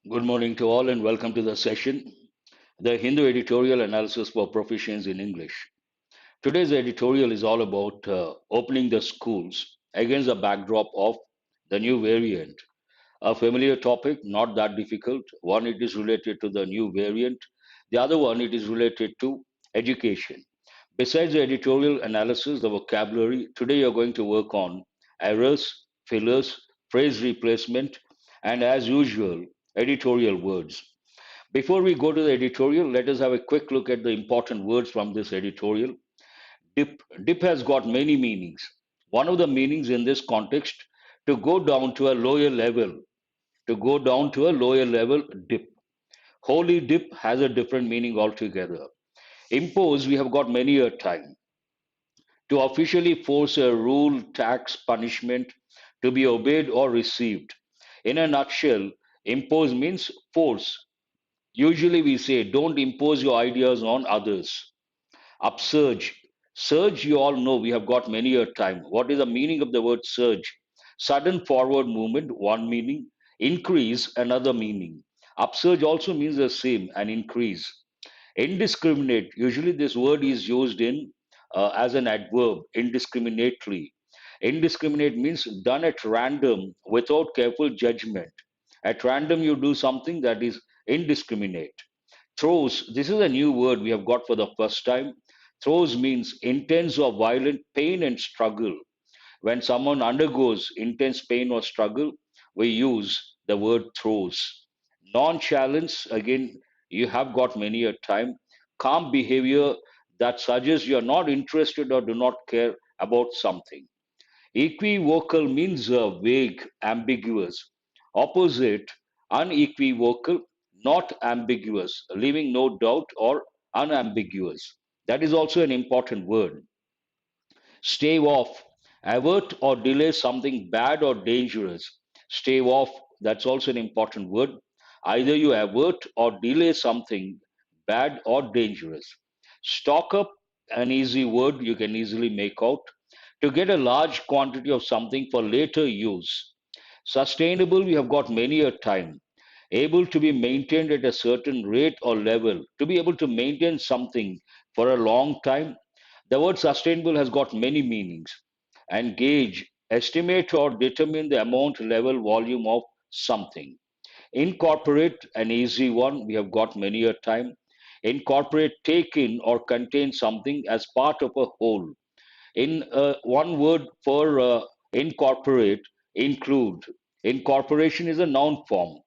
Good morning to all and welcome to the session, the Hindu Editorial Analysis for Proficiency in English. Today's editorial is all about opening the schools against the backdrop of the new variant. A familiar topic, not that difficult. One, it is related to the new variant. The other one, it is related to education. Besides the editorial analysis, the vocabulary, today you're going to work on errors, fillers, phrase replacement, and as usual, editorial words. Before we go to the editorial, let us have a quick look at the important words from this editorial. Dip. Dip has got many meanings. One of the meanings in this context, to go down to a lower level. To go down to a lower level, dip. Holy dip has a different meaning altogether. Impose, we have got many a time. To officially force a rule, tax, punishment to be obeyed or received. In a nutshell, impose means force. Usually we say, don't impose your ideas on others. Upsurge. Surge, you all know, we have got many a time. What is the meaning of the word surge? Sudden forward movement, one meaning. Increase, another meaning. Upsurge also means the same, an increase. Indiscriminate, usually this word is used in as an adverb, indiscriminately. Indiscriminate means done at random without careful judgment. At random, you do something that is indiscriminate. Throws, this is a new word we have got for the first time. Throws means intense or violent pain and struggle. When someone undergoes intense pain or struggle, we use the word throws. Nonchalance, again, you have got many a time. Calm behavior that suggests you are not interested or do not care about something. Equivocal means vague, ambiguous. Opposite, unequivocal, not ambiguous, leaving no doubt or unambiguous. That is also an important word. Stave off, avert or delay something bad or dangerous. Stave off, that's also an important word. Either you avert or delay something bad or dangerous. Stock up, an easy word you can easily make out. To get a large quantity of something for later use. Sustainable, we have got many a time. Able to be maintained at a certain rate or level. To be able to maintain something for a long time, the word sustainable has got many meanings. And gauge, estimate or determine the amount, level, volume of something. Incorporate, an easy one, we have got many a time. Incorporate, take in or contain something as part of a whole. In one word for incorporate, include. Incorporation is a noun form.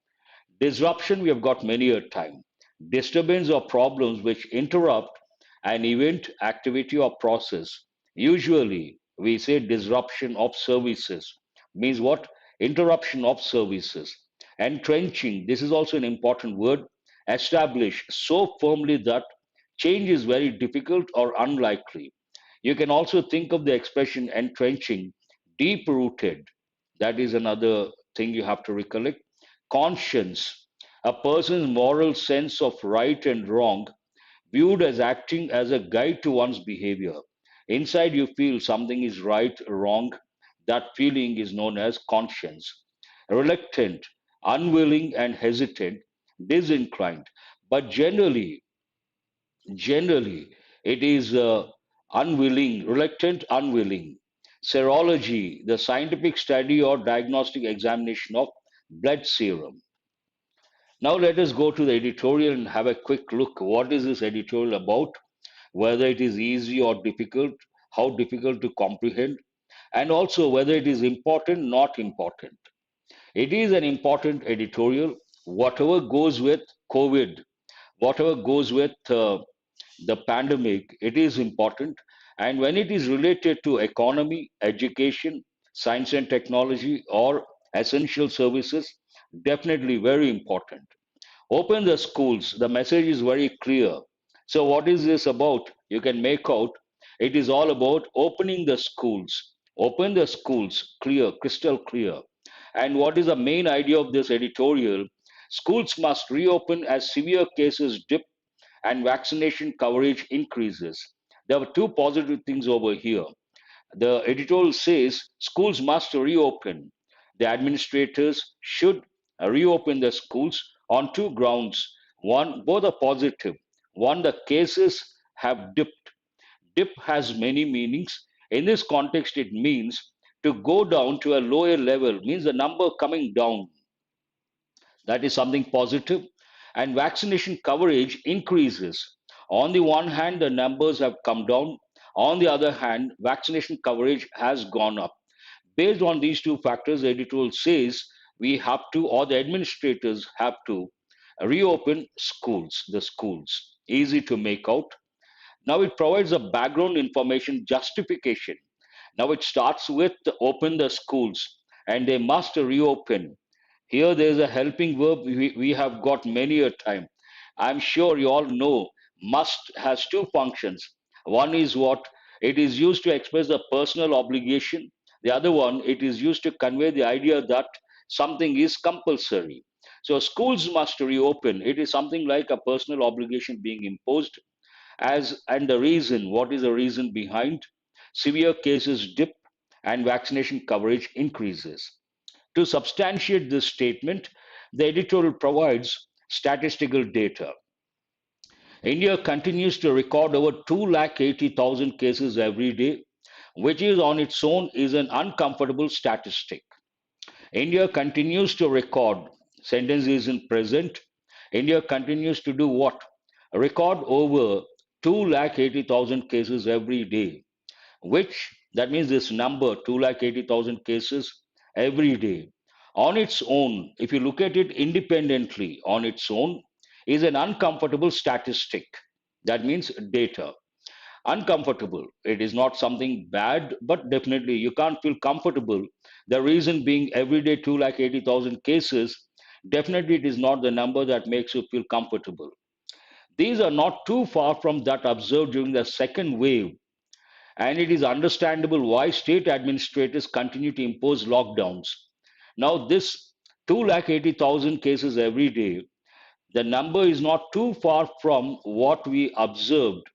Disruption, we have got many a time. Disturbance or problems which interrupt an event, activity, or process. Usually, we say disruption of services. Means what? Interruption of services. Entrenching, this is also an important word. Establish so firmly that change is very difficult or unlikely. You can also think of the expression entrenching, deep rooted. That is another thing you have to recollect. Conscience, a person's moral sense of right and wrong, viewed as acting as a guide to one's behavior. Inside, you feel something is right, wrong. That feeling is known as conscience. Reluctant, unwilling, and hesitant, disinclined. But generally, it is unwilling, reluctant, unwilling. Serology, the scientific study or diagnostic examination of blood serum. Now let us go to the editorial and have a quick look. What is this editorial about? Whether it is easy or difficult, how difficult to comprehend, and also whether it is important, not important. It is an important editorial. Whatever goes with COVID, whatever goes with the pandemic, it is important. And when it is related to economy, education, science and technology, or essential services, definitely very important. Open the schools. The message is very clear. So, what is this about? You can make out it is all about opening the schools. Open the schools, clear, crystal clear. And what is the main idea of this editorial? Schools must reopen as severe cases dip and vaccination coverage increases. There are two positive things over here. The editorial says schools must reopen. The administrators should reopen the schools on two grounds. One, both are positive. One, the cases have dipped. Dip has many meanings. In this context, it means to go down to a lower level, means the number coming down. That is something positive. And vaccination coverage increases. On the one hand, the numbers have come down. On the other hand, vaccination coverage has gone up. Based on these two factors, the editorial says we have to, or the administrators have to, reopen schools, the schools. Easy to make out. Now it provides a background information justification. Now it starts with open the schools and they must reopen. Here there is a helping verb we have got many a time. I'm sure you all know must has two functions. One is what? It is used to express the personal obligation. The other one, it is used to convey the idea that something is compulsory. So schools must reopen. It is something like a personal obligation being imposed as and the reason, what is the reason behind? Severe cases dip and vaccination coverage increases. To substantiate this statement, the editorial provides statistical data. India continues to record over 280,000 cases every day, which is on its own is an uncomfortable statistic. India continues to record, sentence is in present. India continues to do what? Record over 280,000 cases every day, which that means this number 280,000 cases every day on its own, if you look at it independently on its own, is an uncomfortable statistic. That means data. Uncomfortable. It is not something bad, but definitely you can't feel comfortable. The reason being every day 280,000 cases, definitely it is not the number that makes you feel comfortable. These are not too far from that observed during the second wave, and it is understandable why state administrators continue to impose lockdowns. Now, this 280,000 cases every day, the number is not too far from what we observed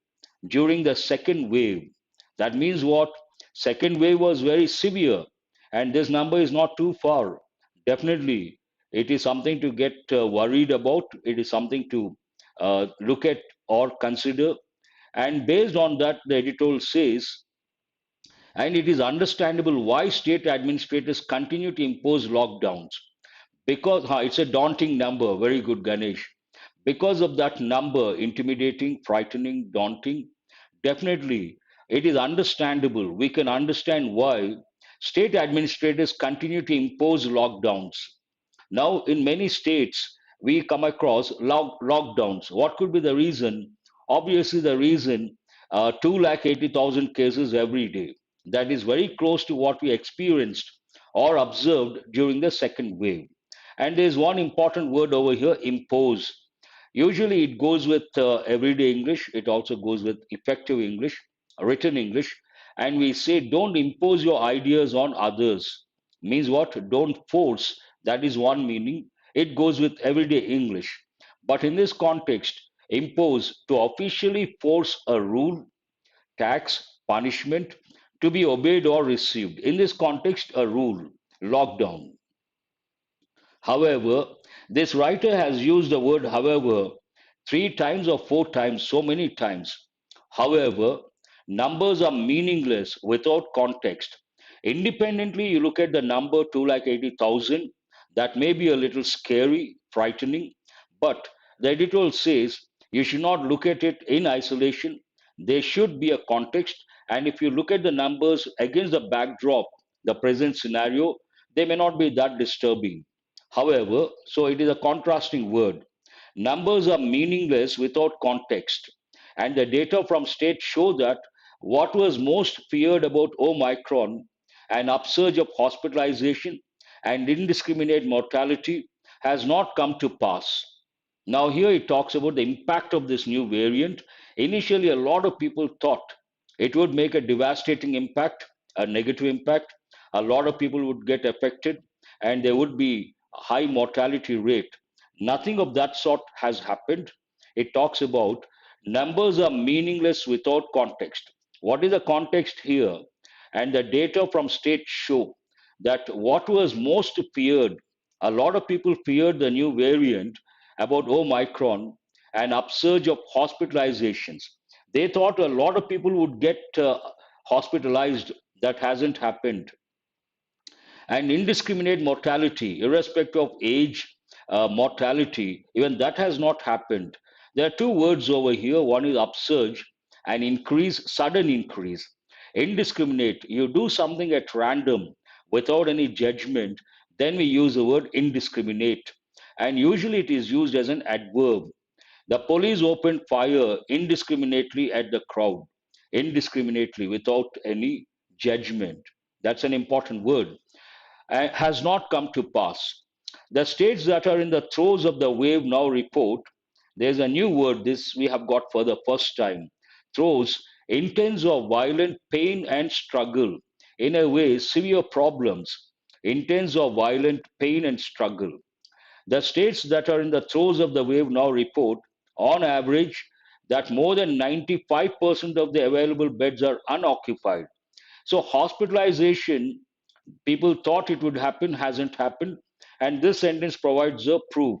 during the second wave. That means what? Second wave was very severe, and this number is not too far. Definitely, it is something to get worried about. It is something to look at or consider. And based on that, the editorial says, and it is understandable why state administrators continue to impose lockdowns because it's a daunting number. Very good, Ganesh. Because of that number, intimidating, frightening, daunting, definitely it is understandable. We can understand why state administrators continue to impose lockdowns. Now, in many states, we come across lockdowns. What could be the reason? Obviously, the reason 280,000 cases every day. That is very close to what we experienced or observed during the second wave. And there's one important word over here, impose. Usually it goes with everyday English. It also goes with effective English, written English. And we say, don't impose your ideas on others. Means what? Don't force. That is one meaning. It goes with everyday English. But in this context, impose to officially force a rule, tax, punishment to be obeyed or received. In this context, a rule, lockdown. However, this writer has used the word however three times or four times, so many times. However, numbers are meaningless without context. Independently, you look at the number 280,000, that may be a little scary, frightening, but the editorial says you should not look at it in isolation. There should be a context, and if you look at the numbers against the backdrop, the present scenario, they may not be that disturbing. However, so it is a contrasting word. Numbers are meaningless without context, and the data from states show that what was most feared about Omicron, an upsurge of hospitalization and indiscriminate mortality, has not come to pass. Now, here it talks about the impact of this new variant. Initially, a lot of people thought it would make a devastating impact, a negative impact. A lot of people would get affected, and there would be a high mortality rate. Nothing of that sort has happened. It talks about numbers are meaningless without context. What is the context here? And the data from states show that what was most feared, a lot of people feared the new variant, about Omicron and upsurge of hospitalizations. They thought a lot of people would get hospitalized. That hasn't happened. And indiscriminate mortality, irrespective of age, mortality, even that has not happened. There are two words over here. One is upsurge and increase, sudden increase. Indiscriminate, you do something at random without any judgment, then we use the word indiscriminate. And usually it is used as an adverb. The police opened fire indiscriminately at the crowd, indiscriminately, without any judgment. That's an important word. Has not come to pass. The states that are in the throes of the wave now report there's a new word this we have got for the first time. Throes, intense or violent pain and struggle. In a way, severe problems, intense or violent pain and struggle. The states that are in the throes of the wave now report, on average, that more than 95% of the available beds are unoccupied. So, hospitalization, people thought it would happen, hasn't happened. And this sentence provides a proof.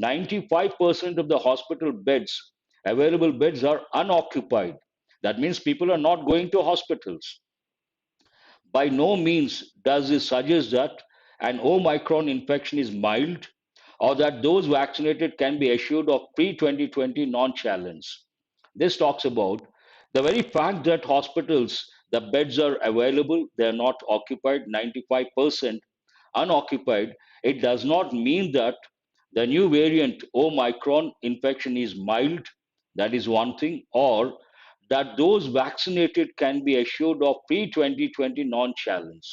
95% of the hospital beds, available beds, are unoccupied. That means people are not going to hospitals. By no means does this suggest that an Omicron infection is mild or that those vaccinated can be assured of pre 2020 non challenge. This talks about the very fact that hospitals, the beds are available, they are not occupied, 95% unoccupied. It does not mean that the new variant Omicron infection is mild, that is one thing, or that those vaccinated can be assured of pre 2020 non challenge.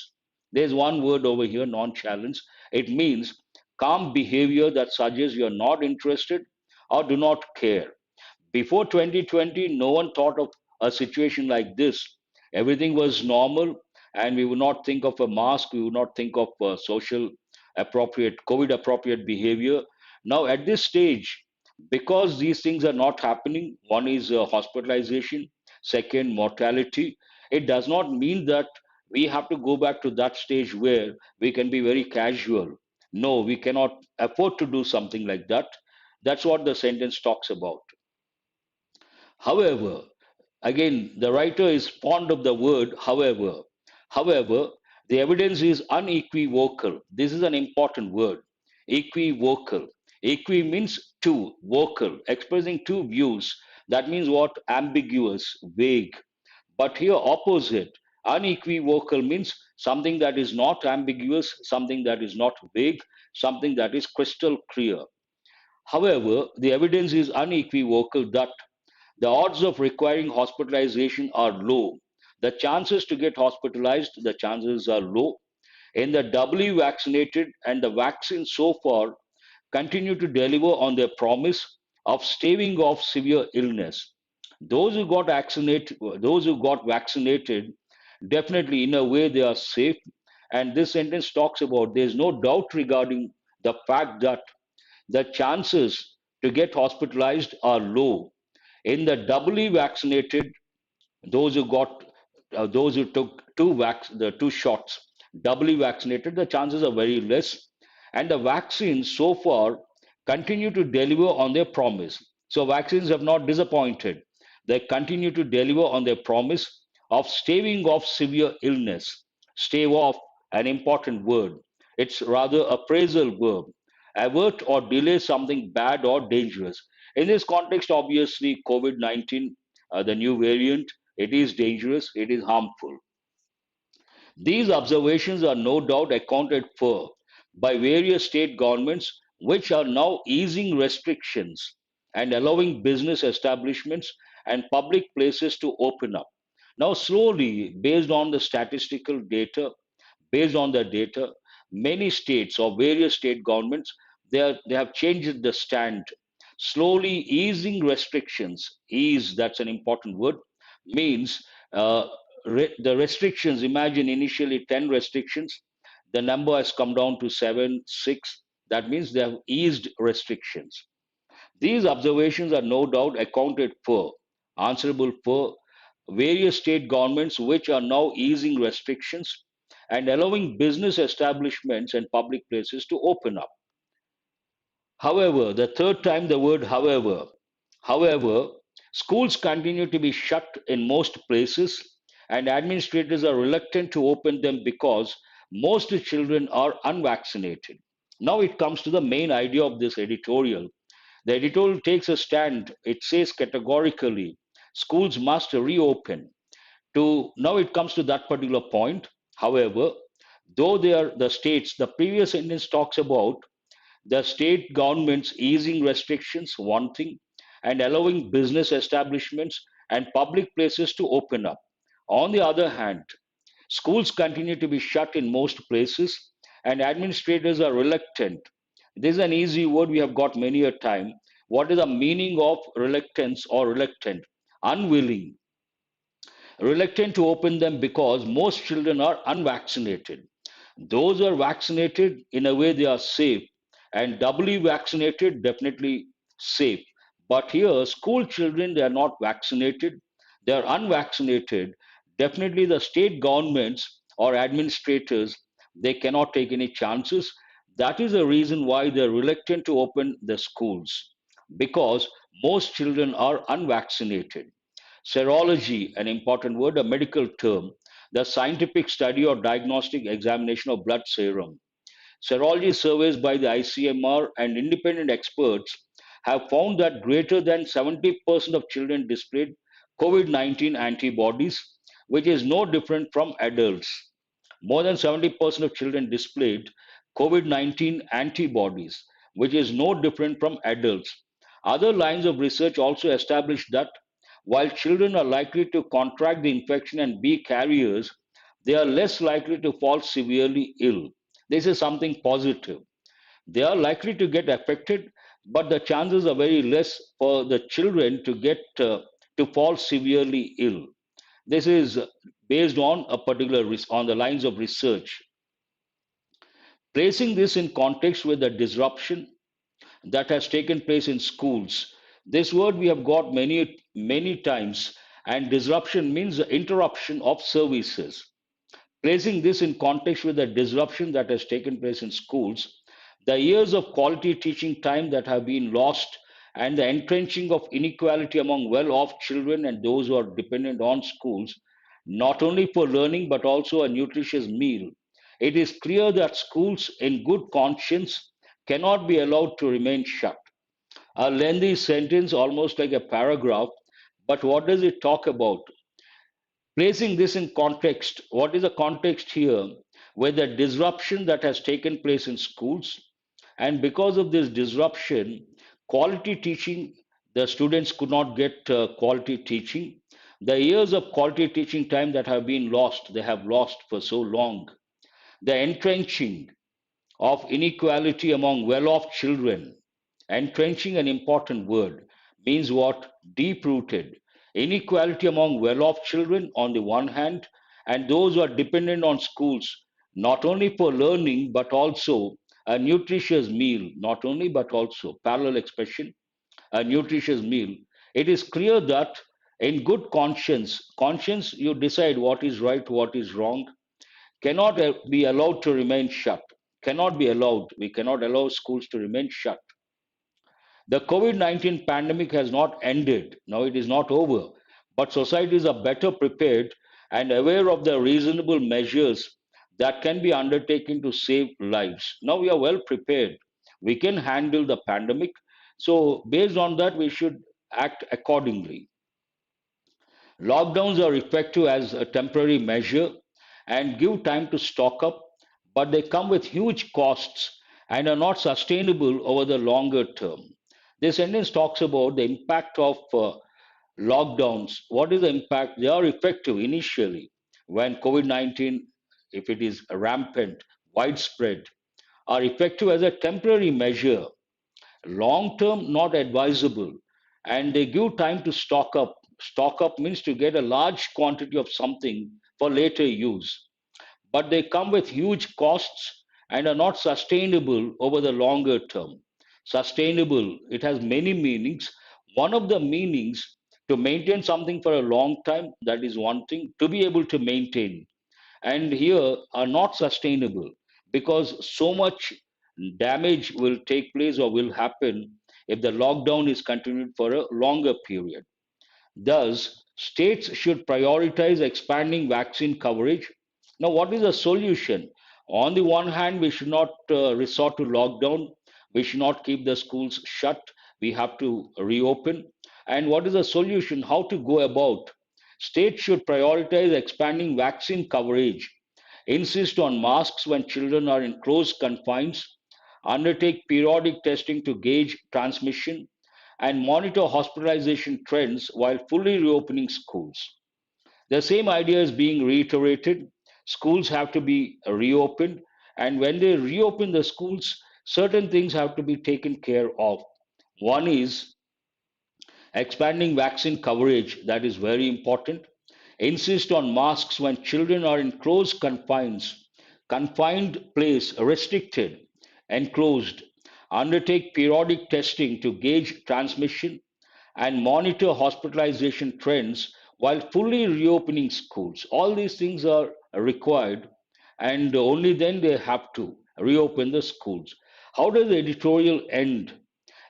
There's one word over here, non challenge. It means calm behavior that suggests you're not interested or do not care. Before 2020, no one thought of a situation like this. Everything was normal, and we would not think of a mask, we would not think of social appropriate, COVID appropriate behavior. Now, at this stage, because these things are not happening, one is hospitalization, second, mortality, it does not mean that we have to go back to that stage where we can be very casual. No, we cannot afford to do something like that. That's what the sentence talks about. However, again, the writer is fond of the word however. However, the evidence is unequivocal. This is an important word. Equivocal. Equi means two, vocal, expressing two views. That means what? Ambiguous, vague. But here, opposite. Unequivocal means something that is not ambiguous, something that is not vague, something that is crystal clear. However, the evidence is unequivocal that the odds of requiring hospitalization are low. The chances to get hospitalized, the chances are low. In the doubly vaccinated and the vaccine so far continue to deliver on their promise of staving off severe illness. Those who got vaccinated, definitely in a way they are safe. And this sentence talks about there's no doubt regarding the fact that the chances to get hospitalized are low. In the doubly vaccinated, those who got those who took the two shots, doubly vaccinated, the chances are very less. And the vaccines so far continue to deliver on their promise. So vaccines have not disappointed. They continue to deliver on their promise of staving off severe illness. Stave off, an important word. It's rather a phrasal verb. Avert or delay something bad or dangerous. In this context, obviously, COVID 19, the new variant, it is dangerous, it is harmful. These observations are no doubt accounted for by various state governments, which are now easing restrictions and allowing business establishments and public places to open up. Now, slowly, based on the data, many states or various state governments they have changed the stand, slowly easing restrictions. Ease, that's an important word, means uh, the restrictions. Imagine initially 10 restrictions, the number has come down to 7, 6. That means they have eased restrictions. These observations are no doubt accounted for, answerable for various state governments which are now easing restrictions and allowing business establishments and public places to open up. However, the third time the word however, schools continue to be shut in most places, and administrators are reluctant to open them because most children are unvaccinated. Now it comes to the main idea of this editorial. The editorial takes a stand. It says categorically schools must reopen. To now it comes to that particular point. However, though they are the states, the previous sentence talks about the state governments easing restrictions, one thing, and allowing business establishments and public places to open up. On the other hand, schools continue to be shut in most places, and administrators are reluctant. This is an easy word we have got many a time. What is the meaning of reluctance or reluctant? Unwilling, reluctant to open them because most children are unvaccinated. Those who are vaccinated, in a way, they are safe, and doubly vaccinated, definitely safe. But here, school children, they are not vaccinated, they are unvaccinated. Definitely, the state governments or administrators, they cannot take any chances. That is the reason why they're reluctant to open the schools because most children are unvaccinated. Serology, an important word, a medical term, the scientific study or diagnostic examination of blood serum. Serology surveys by the ICMR and independent experts have found that greater than 70% of children displayed COVID 19 antibodies, which is no different from adults. More than 70% of children displayed COVID 19 antibodies, which is no different from adults. Other lines of research also establish that while children are likely to contract the infection and be carriers, they are less likely to fall severely ill. This is something positive. They are likely to get affected, but the chances are very less for the children to get to fall severely ill. This is based on a particular on the lines of research. Placing this in context with the disruption that has taken place in schools. This word we have got many times, and disruption means the interruption of services. Placing this in context with the disruption that has taken place in schools, the years of quality teaching time that have been lost, and the entrenching of inequality among well off children and those who are dependent on schools, not only for learning but also a nutritious meal. It is clear that schools in good conscience cannot be allowed to remain shut. A lengthy sentence, almost like a paragraph, but what does it talk about? Placing this in context, what is the context here? With the disruption that has taken place in schools, and because of this disruption, quality teaching, the students could not get quality teaching. The years of quality teaching time that have been lost, they have lost for so long. The entrenching of inequality among well off children. Entrenching, an important word, means what? Deep rooted. Inequality among well off children on the one hand, and those who are dependent on schools, not only for learning, but also a nutritious meal, not only, but also, parallel expression, a nutritious meal. It is clear that in good conscience, you decide what is right, what is wrong, cannot be allowed to remain shut. Cannot be allowed. We cannot allow schools to remain shut. The COVID 19 pandemic has not ended. Now it is not over. But societies are better prepared and aware of the reasonable measures that can be undertaken to save lives. Now we are well prepared. We can handle the pandemic. So, based on that, we should act accordingly. Lockdowns are effective as a temporary measure and give time to stock up, but they come with huge costs and are not sustainable over the longer term. This sentence talks about the impact of lockdowns. What is the impact? They are effective initially when COVID 19, if it is rampant, widespread, are effective as a temporary measure, long term not advisable, and they give time to stock up. Stock up means to get a large quantity of something for later use, but they come with huge costs and are not sustainable over the longer term. Sustainable, it has many meanings. One of the meanings, to maintain something for a long time, that is one thing, to be able to maintain, and here are not sustainable because so much damage will take place or will happen if the lockdown is continued for a longer period. Thus, states should prioritize expanding vaccine coverage. Now, what is the solution? On the one hand, we should not resort to lockdown. We should not keep the schools shut. We have to reopen. And what is the solution? How to go about? States should prioritize expanding vaccine coverage, insist on masks when children are in close confines, undertake periodic testing to gauge transmission, and monitor hospitalization trends while fully reopening schools. The same idea is being reiterated. Schools have to be reopened, and when they reopen the schools, certain things have to be taken care of. One is expanding vaccine coverage, that is very important. Insist on masks when children are in close confines, confined place, restricted, enclosed. Undertake periodic testing to gauge transmission and monitor hospitalization trends while fully reopening schools. All these things are required, and only then they have to reopen the schools. How does the editorial end?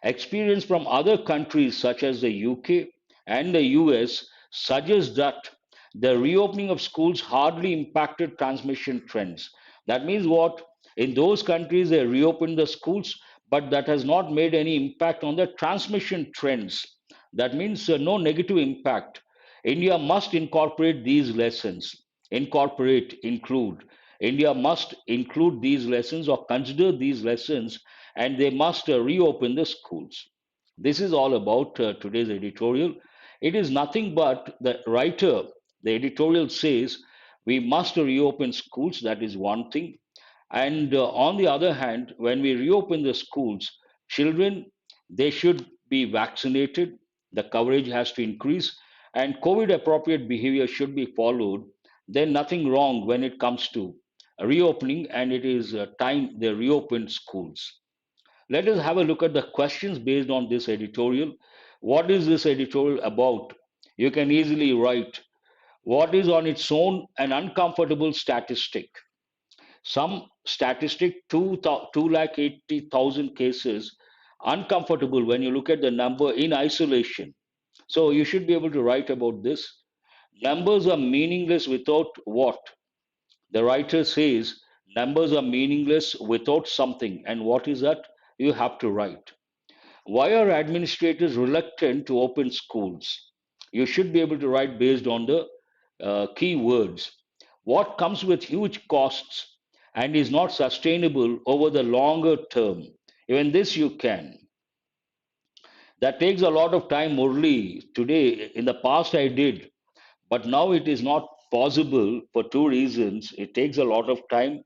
Experience from other countries such as the UK and the US suggests that the reopening of schools hardly impacted transmission trends. That means what? In those countries, they reopened the schools, but that has not made any impact on the transmission trends. That means no negative impact. India must incorporate these lessons. Incorporate, include. India must include these lessons or consider these lessons, and they must reopen the schools. This is all about today's editorial. It is nothing but the writer, the editorial says we must reopen schools, that is one thing. And on the other hand, when we reopen the schools, children, they should be vaccinated, the coverage has to increase, and COVID appropriate behavior should be followed. Then nothing wrong when it comes to reopening, and it is time they reopen schools. Let us have a look at the questions based on this editorial. What is this editorial about? You can easily write what is on its own an uncomfortable statistic. Some statistic 280,000 cases uncomfortable when you look at the number in isolation. So you should be able to write about this. Numbers are meaningless without what? The writer says numbers are meaningless without something. And what is that? You have to write. Why are administrators reluctant to open schools? You should be able to write based on the key words. What comes with huge costs and is not sustainable over the longer term? Even this you can. That takes a lot of time, Murli. Today, in the past, I did, but now it is not possible for two reasons. It takes a lot of time,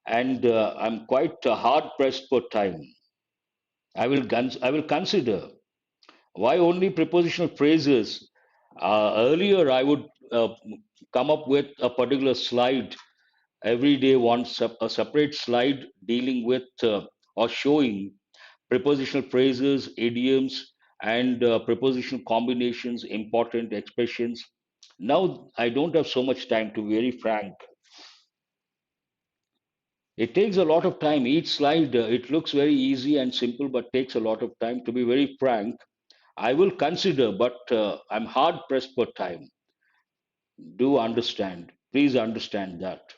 and I'm quite hard pressed for time. I will consider. Why only prepositional phrases? Earlier, I would come up with a particular slide every day, a separate slide dealing with or showing prepositional phrases, idioms, and prepositional combinations, important expressions. Now, I don't have so much time, to be very frank. It takes a lot of time. Each slide, it looks very easy and simple, but takes a lot of time. To be very frank, I will consider, but I'm hard pressed for time. Do understand. Please understand that.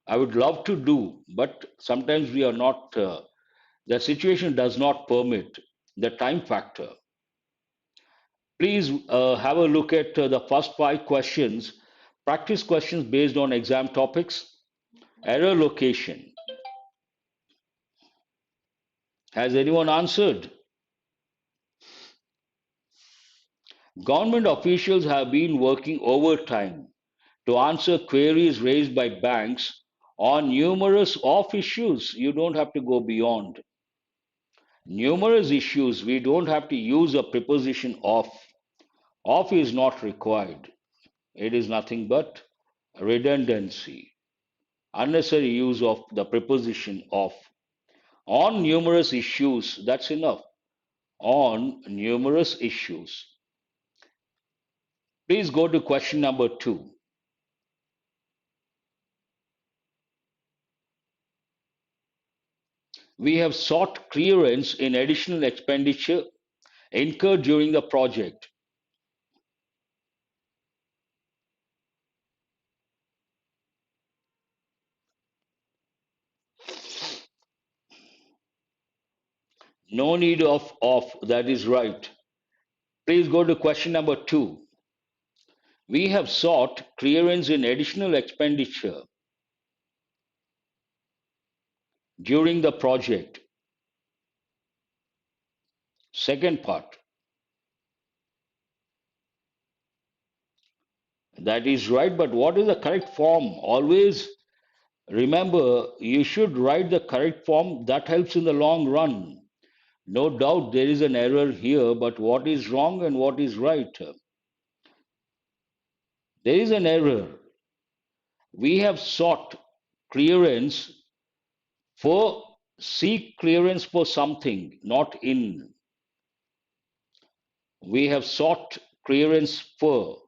I would love to do, but sometimes we are not, the situation does not permit the time factor. Please have a look at the first five questions. Practice questions based on exam topics. Error location. Has anyone answered? Government officials have been working overtime to answer queries raised by banks on numerous off issues. You don't have to go beyond. Numerous issues, we don't have to use a preposition of. Of is not required. It is nothing but redundancy. Unnecessary use of the preposition of. On numerous issues, that's enough. On numerous issues. Please go to question number 2. 2. We have sought clearance in additional expenditure incurred during the project. No need of, that is right. Please go to question number 2. We have sought clearance in additional expenditure during the project. Second part. That is right, but what is the correct form? Always remember, you should write the correct form. That helps in the long run. No doubt there is an error here, but what is wrong and what is right? There is an error. We have sought clearance for seek clearance for something, not in. We have sought clearance for.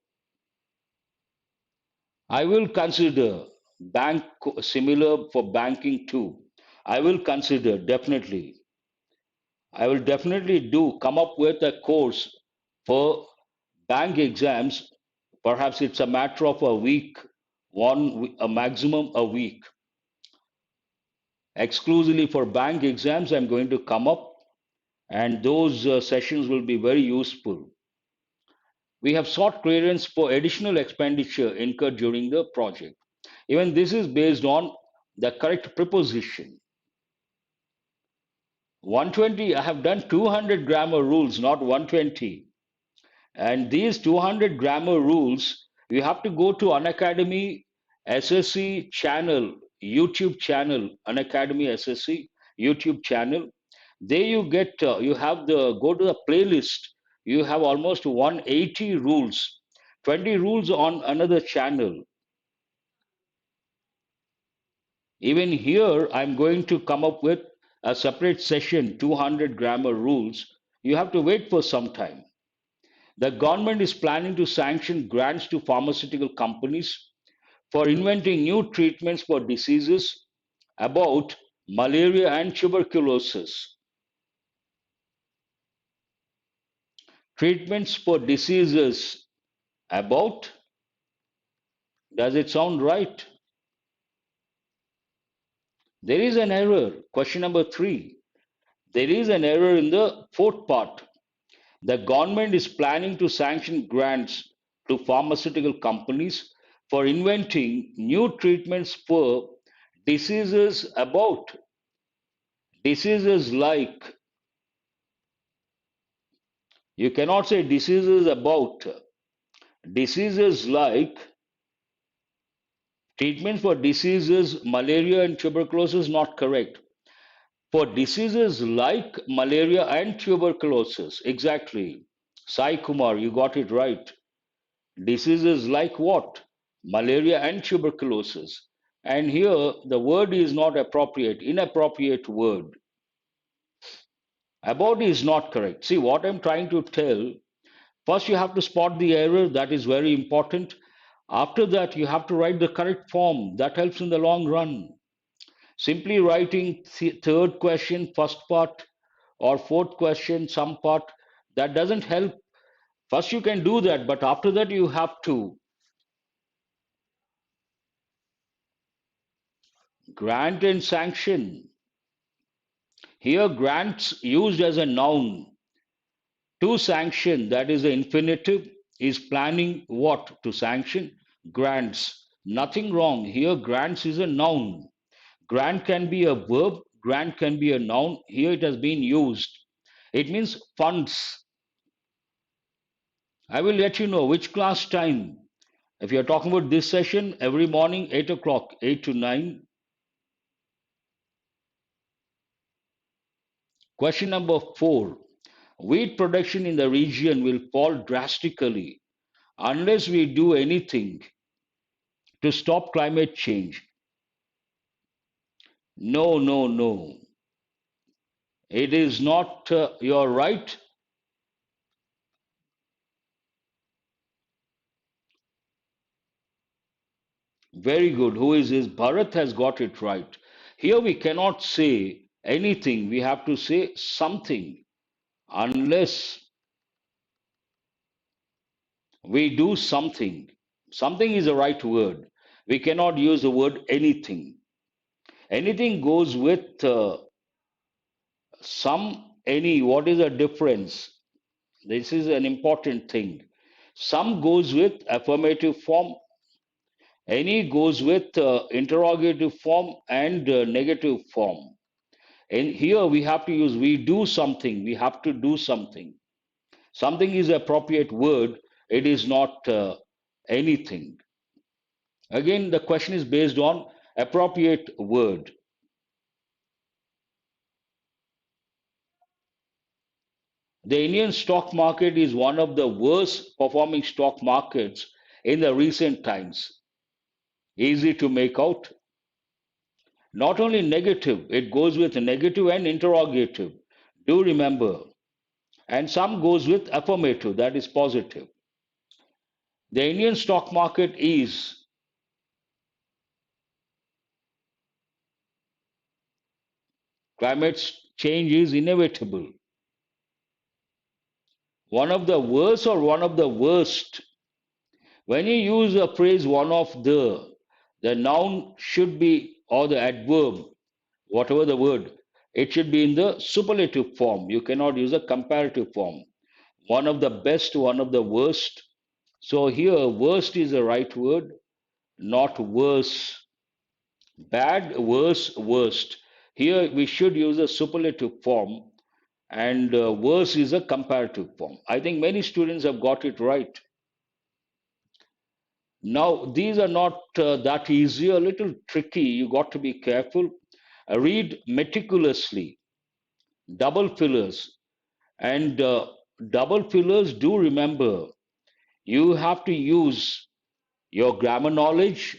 I will consider bank similar for banking too. I will consider definitely. I will definitely do come up with a course for bank exams. Perhaps it's a matter of a week, a maximum a week. Exclusively for bank exams, I'm going to come up, and those sessions will be very useful. We have sought clearance for additional expenditure incurred during the project. Even this is based on the correct preposition. 120, I have done 200 grammar rules, not 120. And these 200 grammar rules, you have to go to Unacademy SSC channel, YouTube channel, Unacademy SSC YouTube channel. There you get, you have go to the playlist. You have almost 180 rules, 20 rules on another channel. Even here, I'm going to come up with a separate session, 200 grammar rules. You have to wait for some time. The government is planning to sanction grants to pharmaceutical companies for inventing new treatments for diseases about malaria and tuberculosis. Treatments for diseases about, does it sound right? There is an error. Question number 3. There is an error in the fourth part. The government is planning to sanction grants to pharmaceutical companies for inventing new treatments for diseases about. Diseases like, you cannot say diseases about. Diseases like treatment for diseases, malaria and tuberculosis, not correct. For diseases like malaria and tuberculosis, exactly. Sai Kumar, you got it right. Diseases like what? Malaria and tuberculosis. And here the word is not appropriate, inappropriate word. About is not correct. See what I'm trying to tell. First, you have to spot the error. That is very important. After that, you have to write the correct form. That helps in the long run. Simply writing third question, first part, or fourth question, some part, that doesn't help. First, you can do that, but after that, you have to grant and sanction. Here, grants used as a noun. To sanction, that is the infinitive, is planning what? To sanction? Grants. Nothing wrong. Here, grants is a noun. Grant can be a verb, grant can be a noun. Here it has been used. It means funds. I will let you know which class time. If you are talking about this session, every morning, 8 o'clock, 8 to 9. Question number 4. Wheat production in the region will fall drastically unless we do anything to stop climate change. No, no, no. It is not, you're right. Very good. Who is this? Bharat has got it right. Here we cannot say anything, we have to say something. Unless we do something, something is the right word. We cannot use the word anything. Anything goes with some, any. What is the difference? This is an important thing. Some goes with affirmative form, any goes with interrogative form and negative form. And here we have to use we do something, we have to do something. Something is appropriate word, it is not anything. Again, the question is based on appropriate word. The Indian stock market is one of the worst performing stock markets in the recent times. Easy to make out. Not only negative, it goes with negative and interrogative. Do remember. And some goes with affirmative, that is positive. The Indian stock market is climate change is inevitable. One of the worst or one of the worst. When you use a phrase one of the noun should be, or the adverb, whatever the word, it should be in the superlative form. You cannot use a comparative form. One of the best, one of the worst. So here, worst is the right word, not worse. Bad, worse, worst. Here we should use a superlative form, and worse is a comparative form. I think many students have got it right. Now, these are not that easy, a little tricky. You got to be careful. Read meticulously. Double fillers. And double fillers, do remember, you have to use your grammar knowledge,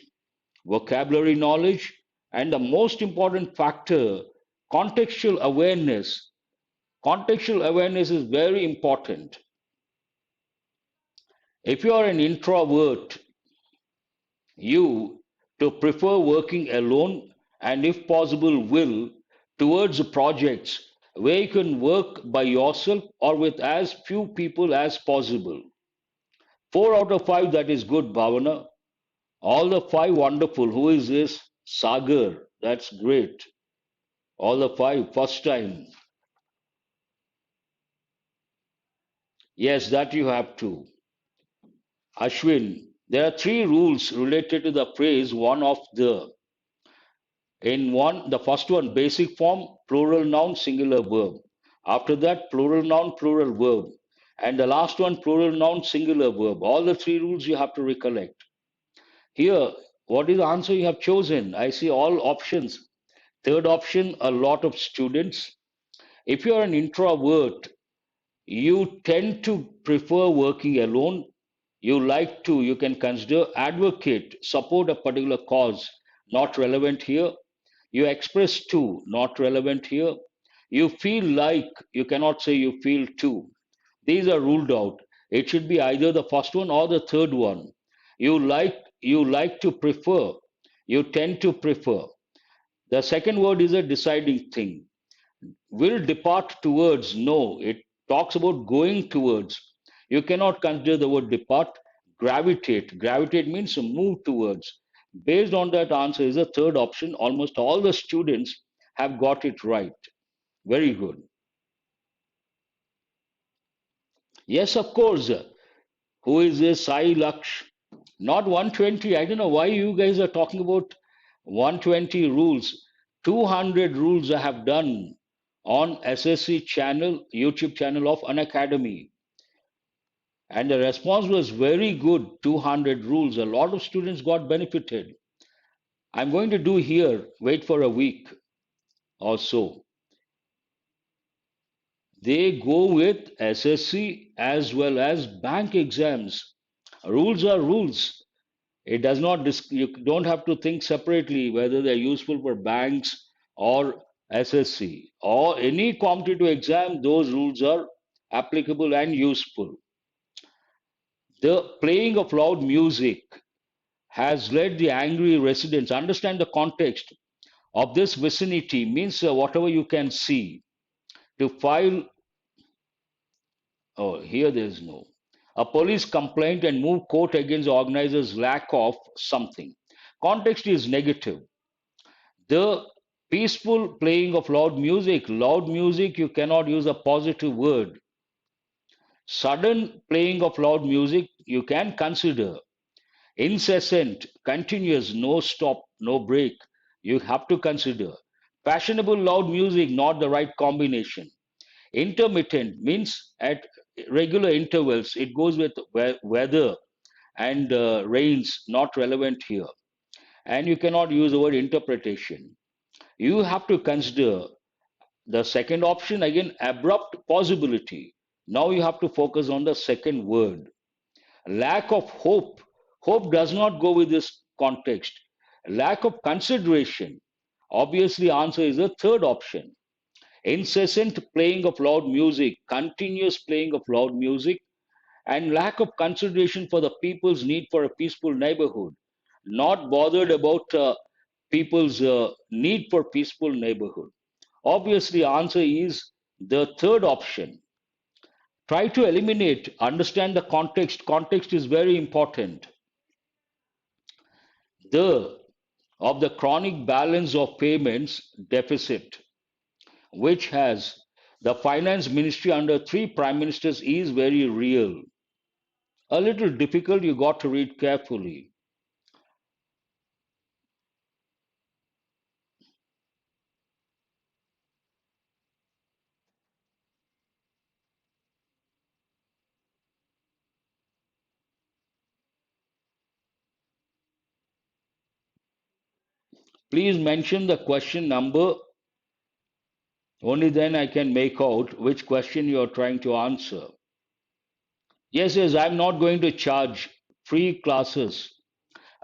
vocabulary knowledge, and the most important factor, contextual awareness. Contextual awareness is very important. If you are an introvert, you to prefer working alone and if possible will towards projects where you can work by yourself or with as few people as possible. 4 out of 5, that is good, Bhavana. All the five, wonderful. Who is this? Sagar. That's great. All the five, first time. Yes, that you have to. Ashwin, there are three rules related to the phrase one of the. In one, the first one, basic form, plural noun, singular verb. After that, plural noun, plural verb. And the last one, plural noun, singular verb. All the three rules you have to recollect. Here, what is the answer you have chosen? I see all options. Third option, a lot of students. If you are an introvert, you tend to prefer working alone. You can consider, advocate, support a particular cause. Not relevant here. You express to, not relevant here. You feel like, you cannot say you feel to. These are ruled out. It should be either the first one or the third one. You like to prefer. You tend to prefer. The second word is a deciding thing. Will depart towards, no, it talks about going towards. You cannot consider the word depart. Gravitate means to move towards. Based on that answer is the third option. Almost all the students have got it right. Very good. Yes, of course. Who is this Sai Laksh? Not 120. I don't know why you guys are talking about 120 rules. 200 rules I have done on SSC channel, YouTube channel of an academy. And the response was very good. 200 rules. A lot of students got benefited. I'm going to do here, wait for a week or so. They go with SSC as well as bank exams. Rules are rules. It does not, you don't have to think separately whether they're useful for banks or SSC or any competitive exam. Those rules are applicable and useful. The playing of loud music has led the angry residents, understand the context, of this vicinity means whatever you can see. To file, oh, here there is no. A police complaint and move court against the organizer's lack of something. Context is negative. The peaceful playing of loud music, you cannot use a positive word. Sudden playing of loud music, you can consider. Incessant, continuous, no stop, no break, you have to consider. Fashionable loud music, not the right combination. Intermittent means at regular intervals, it goes with weather and rains, not relevant here. And you cannot use the word interpretation. You have to consider the second option again, abrupt possibility. Now you have to focus on the second word. Lack of hope. Hope does not go with this context. Lack of consideration. Obviously, answer is the third option. Incessant playing of loud music, continuous playing of loud music, and lack of consideration for the people's need for a peaceful neighborhood. Not bothered about people's need for peaceful neighborhood. Obviously, answer is the third option. Try to eliminate, understand the context. Context is very important. The of the chronic balance of payments deficit, which has the finance ministry under three prime ministers, is very real. A little difficult, you got to read carefully. Please mention the question number. Only then I can make out which question you are trying to answer. Yes, I'm not going to charge free classes.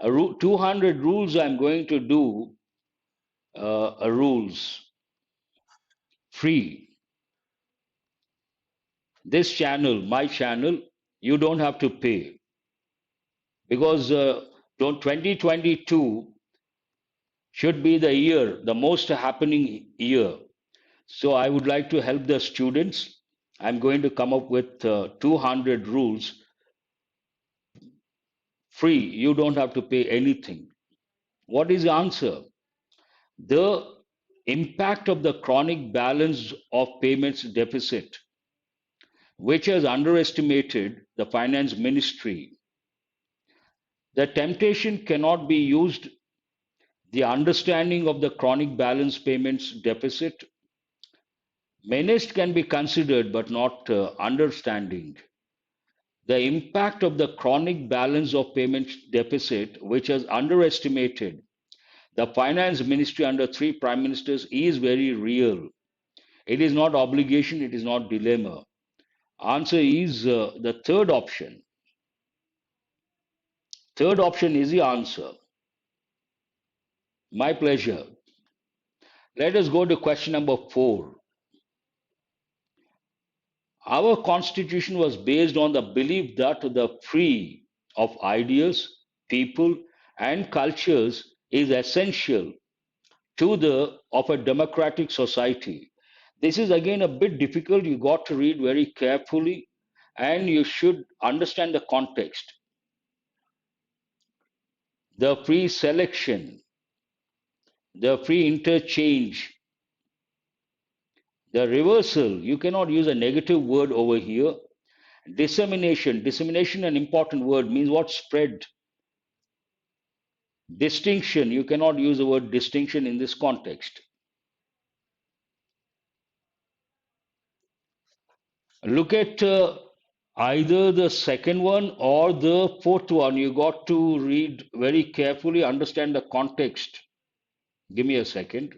200 rules I'm going to do rules free. This channel, my channel, you don't have to pay because 2022 should be the year, the most happening year. So I would like to help the students. I'm going to come up with 200 rules free. You don't have to pay anything. What is the answer? The impact of the chronic balance of payments deficit, which has underestimated the finance ministry. The temptation cannot be used. The understanding of the chronic balance payments deficit. Menaced can be considered, but not understanding. The impact of the chronic balance of payments deficit, which has underestimated the finance ministry under three prime ministers, is very real. It is not obligation, it is not dilemma. Answer is the third option. Third option is the answer. My pleasure. Let us go to question number 4. Our constitution was based on the belief that the free of ideas, people, and cultures is essential to the of a democratic society. This is again a bit difficult. You got to read very carefully and you should understand the context. The free selection, the free interchange, the reversal. You cannot use a negative word over here. Dissemination, an important word, means what? Spread. Distinction, you cannot use the word distinction in this context. Look at either the second one or the fourth one. You got to read very carefully, understand the context. Give me a second.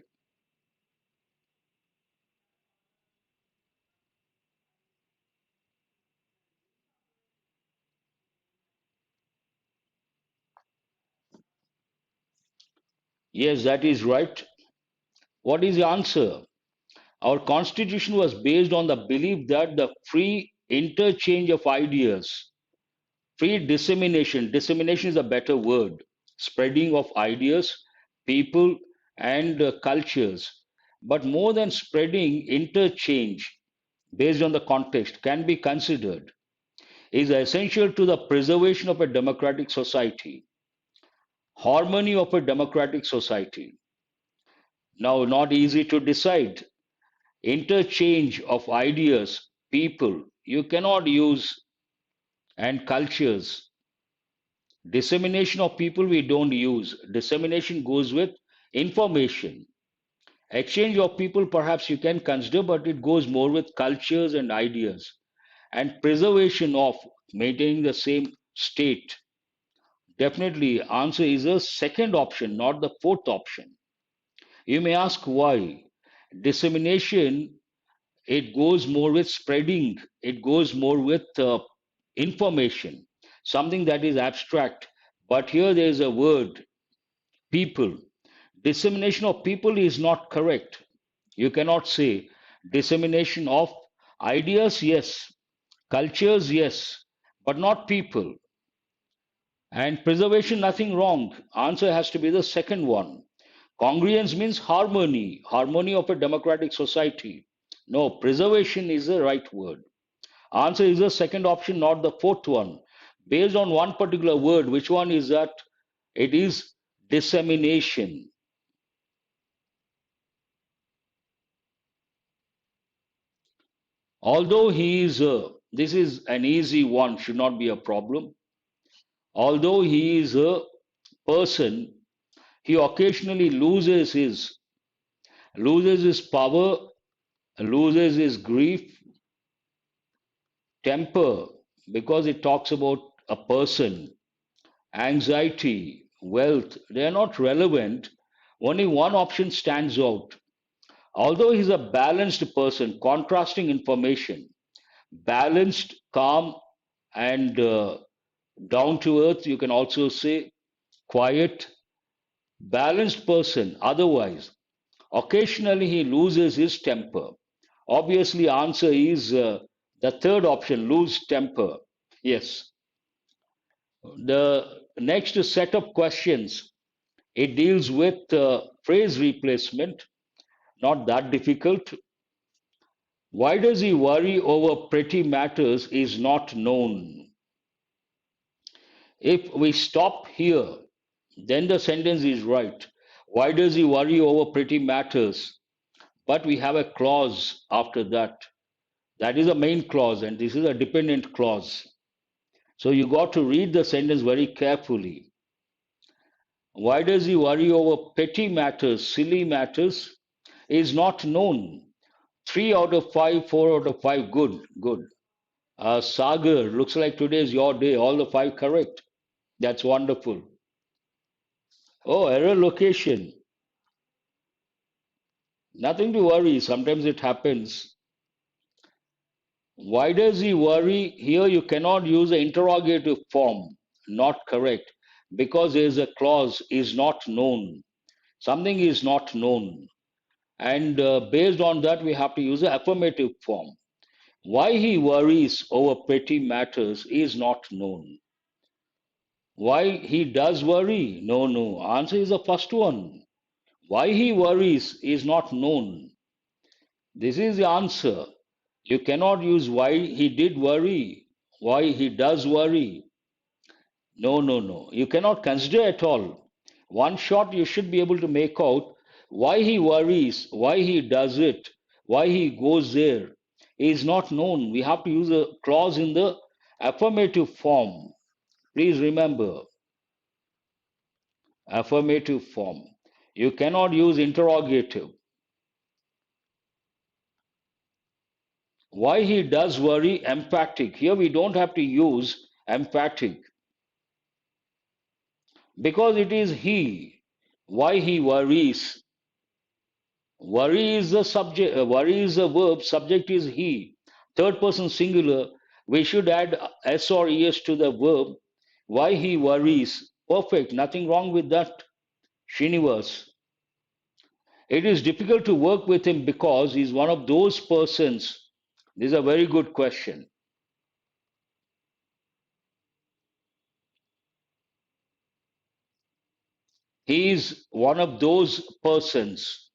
Yes, that is right. What is the answer? Our constitution was based on the belief that the free interchange of ideas, free dissemination is a better word, spreading of ideas, people, and cultures. But more than spreading, interchange based on the context can be considered is essential to the preservation of a democratic society, harmony of a democratic society. Now, not easy to decide. Interchange of ideas, people, you cannot use, and cultures. Dissemination of people we don't use. Dissemination goes with information. Exchange of people perhaps you can consider, but it goes more with cultures and ideas. And preservation of maintaining the same state. Definitely, answer is a second option, not the fourth option. You may ask why. Dissemination, it goes more with spreading, it goes more with information, something that is abstract. But here there is a word, people. Dissemination of people is not correct. You cannot say dissemination of ideas, yes, cultures, yes, but not people. And preservation, nothing wrong. Answer has to be the second one. Congruence means harmony, harmony of a democratic society. No, preservation is the right word. Answer is the second option, not the fourth one. Based on one particular word, which one is that? It is dissemination. Although he is, this is an easy one, should not be a problem. Although he is a person, he occasionally loses his power, loses his grief, temper, because it talks about a person, anxiety, wealth. They are not relevant. Only one option stands out. Although he's a balanced person, contrasting information, balanced, calm, and down to earth, you can also say quiet, balanced person. Otherwise, occasionally he loses his temper. Obviously, answer is the third option, lose temper. Yes. The next set of questions, it deals with phrase replacement, not that difficult. Why does he worry over petty matters is not known. If we stop here, then the sentence is right. Why does he worry over petty matters? But we have a clause after that. That is a main clause, and this is a dependent clause. So you got to read the sentence very carefully. Why does he worry over petty matters, silly matters? Is not known. 3 out of 5, 4 out of 5, good, good. Sagar, looks like today is your day. All the five correct. That's wonderful. Oh, error location. Nothing to worry. Sometimes it happens. Why does he worry? Here you cannot use the interrogative form. Not correct. Because there is a clause is not known. Something is not known. And based on that, we have to use the affirmative form. Why he worries over petty matters is not known. Why he does worry? No, no. Answer is the first one. Why he worries is not known. This is the answer. You cannot use why he did worry, why he does worry. No, no, no. You cannot consider at all. One shot you should be able to make out why he worries, why he does it, why he goes there is not known. We have to use a clause in the affirmative form. Please remember, affirmative form. You cannot use interrogative. Why he does worry, emphatic. Here we don't have to use emphatic because it is he. Why he worries. Worry is the subject, worry is a verb, subject is he. Third person singular, we should add s or es to the verb. Why he worries. Perfect, nothing wrong with that. Srinivas. It is difficult to work with him because he's one of those persons. This is a very good question. He is one of those persons.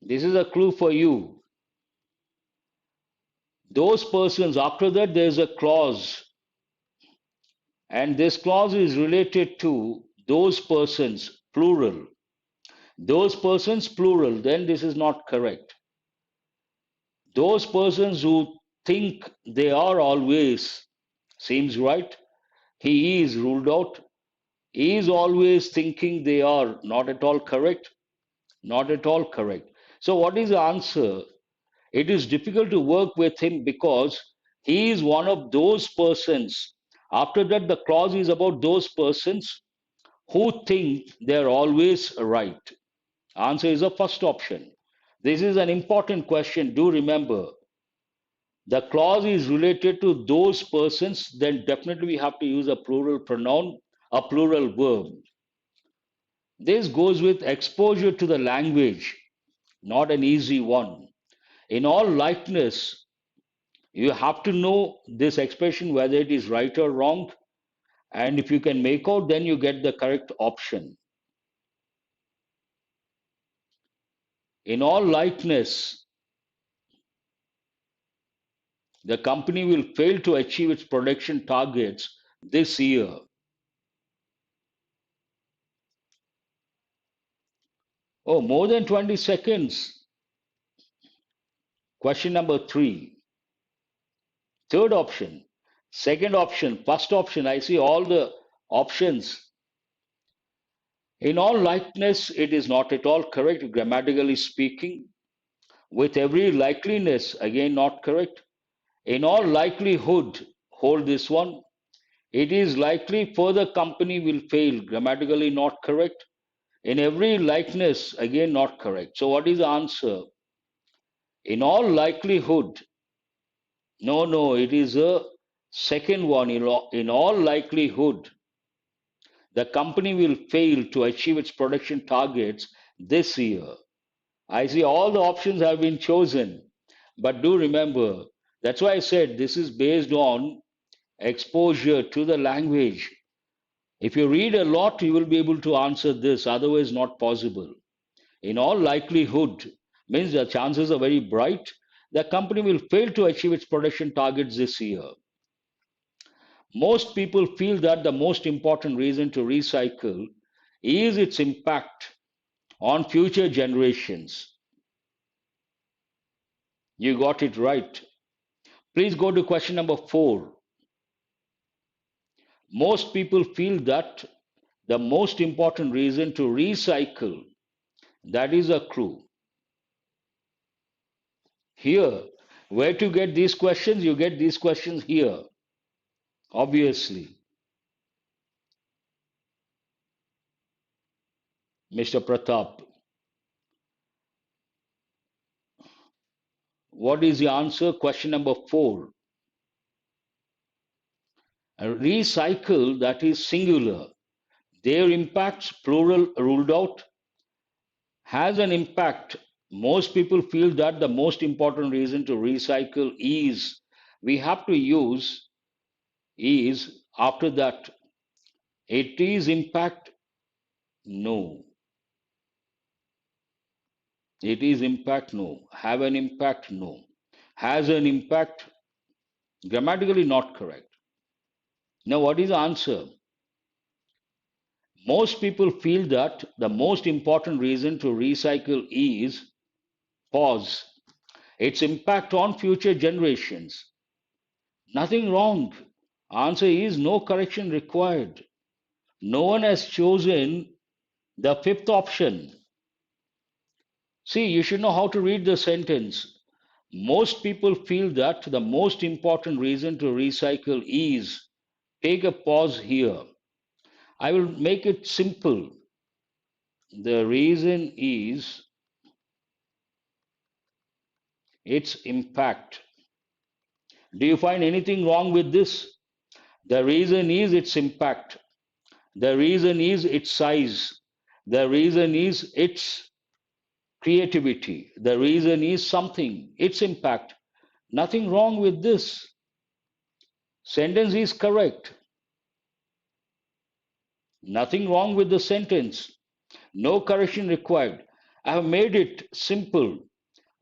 This is a clue for you. Those persons, after that, there's a clause, and this clause is related to those persons, plural. Those persons, plural, then this is not correct. Those persons who think they are always seems right. He is ruled out. He is always thinking they are not at all correct. Not at all correct. So, what is the answer? It is difficult to work with him because he is one of those persons. After that, the clause is about those persons who think they are always right. Answer is the first option. This is an important question. Do remember, the clause is related to those persons, then definitely we have to use a plural pronoun, a plural verb. This goes with exposure to the language, not an easy one. In all likeness, you have to know this expression whether it is right or wrong, and if you can make out, then you get the correct option. In all likeness, the company will fail to achieve its production targets this year. Oh, more than 20 seconds. Question number 3. Third option. Second option. First option. I see all the options. In all likeness, it is not at all correct, grammatically speaking. With every likeliness, again not correct. In all likelihood, hold this one. It is likely further company will fail, grammatically not correct. In every likeness, again not correct. So what is the answer? In all likelihood, no, it is a second one. In all likelihood, the company will fail to achieve its production targets this year. I see all the options have been chosen, but do remember, that's why I said this is based on exposure to the language. If you read a lot, you will be able to answer this, otherwise, not possible. In all likelihood, means the chances are very bright. The company will fail to achieve its production targets this year. Most people feel that the most important reason to recycle is its impact on future generations. You got it right. Please go to question number 4. Most people feel that the most important reason to recycle, that is a clue. Here, where to get these questions? You get these questions here, obviously. Mr. Pratap, what is the answer? Question number 4. Recycle, that is singular. Their impacts, plural ruled out, has an impact. Most people feel that the most important reason to recycle is, we have to use is after that. It is impact, no. It is impact, no. Have an impact, no. Has an impact, grammatically not correct. Now, what is the answer? Most people feel that the most important reason to recycle is pause. Its impact on future generations. Nothing wrong. Answer is no correction required. No one has chosen the fifth option. See, you should know how to read the sentence. Most people feel that the most important reason to recycle is, take a pause here. I will make it simple. The reason is its impact. Do you find anything wrong with this? The reason is its impact. The reason is its size. The reason is its creativity. The reason is something, its impact. Nothing wrong with this. Sentence is correct. Nothing wrong with the sentence. No correction required. I have made it simple.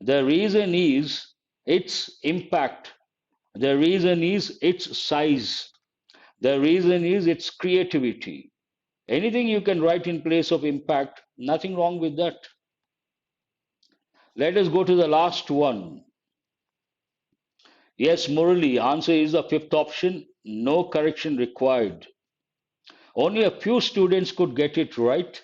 The reason is its impact. The reason is its size. The reason is its creativity. Anything you can write in place of impact, nothing wrong with that. Let us go to the last one. Yes, Murali, answer is the fifth option. No correction required. Only a few students could get it right.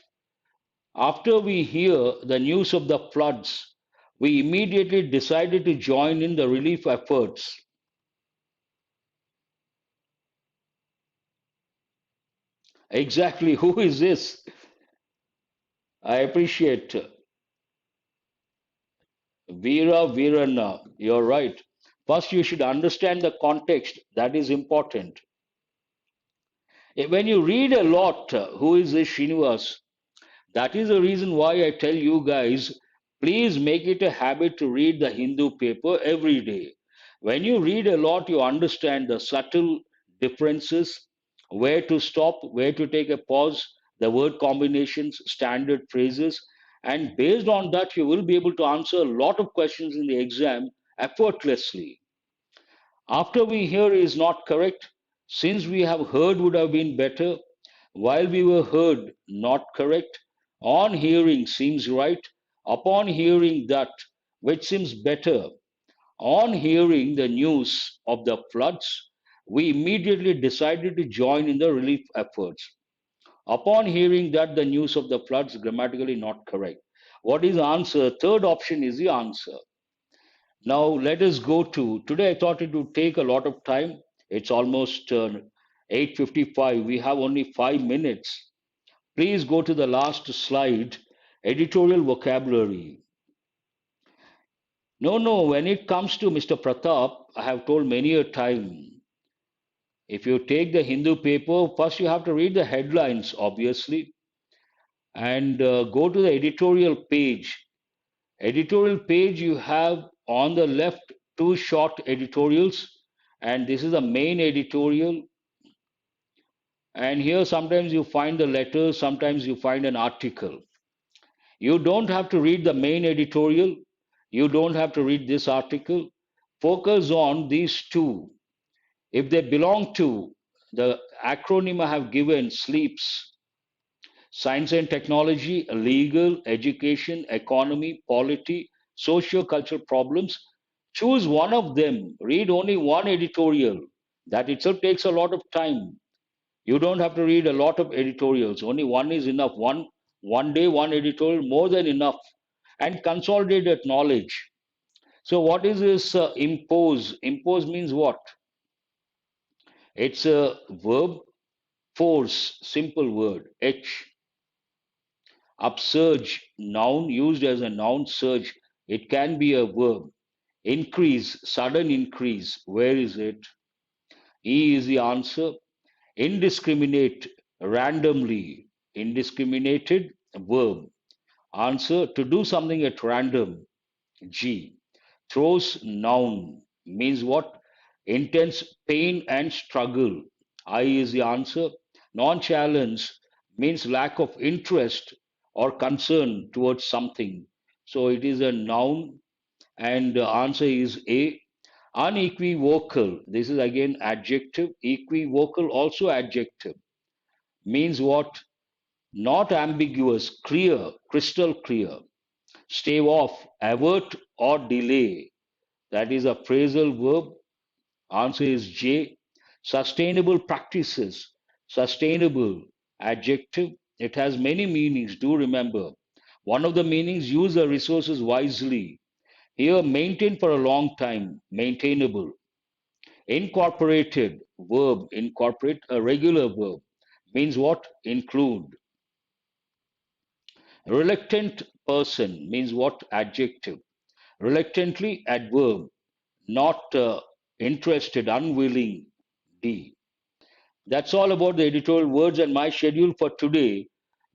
After we hear the news of the floods, we immediately decided to join in the relief efforts. Exactly, who is this? I appreciate Veera Veerana. You're right. First, you should understand the context. That is important. When you read a lot, who is this Srinivas? That is the reason why I tell you guys, please make it a habit to read the Hindu paper every day. When you read a lot, you understand the subtle differences, where to stop, where to take a pause, the word combinations, standard phrases, and based on that, you will be able to answer a lot of questions in the exam effortlessly. After we hear is not correct, since we have heard would have been better, while we were heard not correct, on hearing seems right, upon hearing that which seems better, on hearing the news of the floods, we immediately decided to join in the relief efforts. Upon hearing that the news of the floods grammatically not correct. What is the answer? Third option is the answer. Now let us go to today. I thought it would take a lot of time. It's almost 8:55. We have only 5 minutes. Please go to the last slide. Editorial vocabulary. No, no. When it comes to Mr. Pratap, I have told many a time. If you take the Hindu paper, first you have to read the headlines, obviously, and go to the editorial page. Editorial page, you have on the left two short editorials, and this is the main editorial. And here sometimes you find the letters, sometimes you find an article. You don't have to read the main editorial, you don't have to read this article. Focus on these two. If they belong to the acronym I have given, SLEEPS, science and technology, legal, education, economy, polity, socio-cultural problems. Choose one of them. Read only one editorial. That itself takes a lot of time. You don't have to read a lot of editorials. Only one is enough. One day, one editorial, more than enough. And consolidate that knowledge. So, what is this impose? Impose means what? It's a verb, force, simple word, H. Upsurge, noun used as a noun, surge. It can be a verb. Increase, sudden increase. Where is it? E is the answer. Indiscriminate, randomly. Indiscriminated, verb. Answer, to do something at random. G. Throws, noun. Means what? Intense pain and struggle. I is the answer. Non-challenge means lack of interest or concern towards something. So it is a noun, and the answer is A. Unequivocal. This is again adjective. Equivocal also adjective. Means what? Not ambiguous, clear, crystal clear. Stave off, avert or delay. That is a phrasal verb. Answer is J. Sustainable practices. Sustainable adjective. It has many meanings. Do remember. One of the meanings, use the resources wisely. Here, maintain for a long time. Maintainable. Incorporated verb. Incorporate, a regular verb. Means what? Include. Reluctant person means what? Adjective. Reluctantly, adverb. Not interested, unwilling. D. That's all about the editorial words and my schedule for today.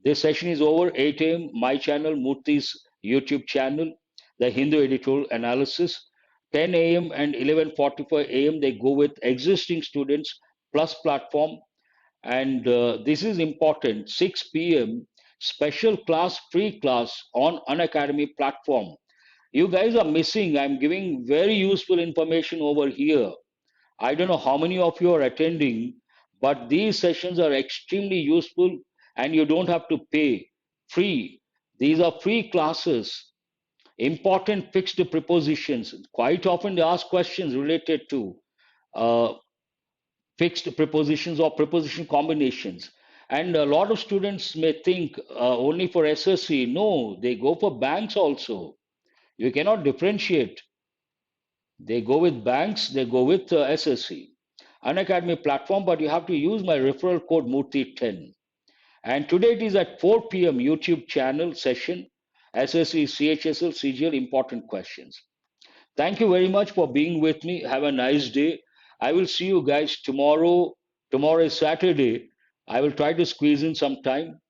This session is over. 8 a.m. My channel, Murthy's YouTube channel, the Hindu Editorial Analysis. 10 a.m. and 11:45 a.m. they go with existing students plus platform. And this is important. 6 p.m. special class, free class on Unacademy platform. You guys are missing. I'm giving very useful information over here. I don't know how many of you are attending, but these sessions are extremely useful and you don't have to pay. Free. These are free classes. Important fixed prepositions. Quite often they ask questions related to uh, fixed prepositions or preposition combinations. And a lot of students may think only for SSC. No, they go for banks also. You cannot differentiate. They go with banks, they go with SSC. Unacademy platform, but you have to use my referral code Murthy10. And today it is at 4 p.m. YouTube channel session, SSC, CHSL, CGL, important questions. Thank you very much for being with me. Have a nice day. I will see you guys tomorrow. Tomorrow is Saturday. I will try to squeeze in some time.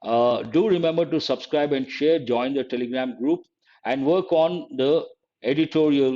Do remember to subscribe and share, join the Telegram group, and work on the editorial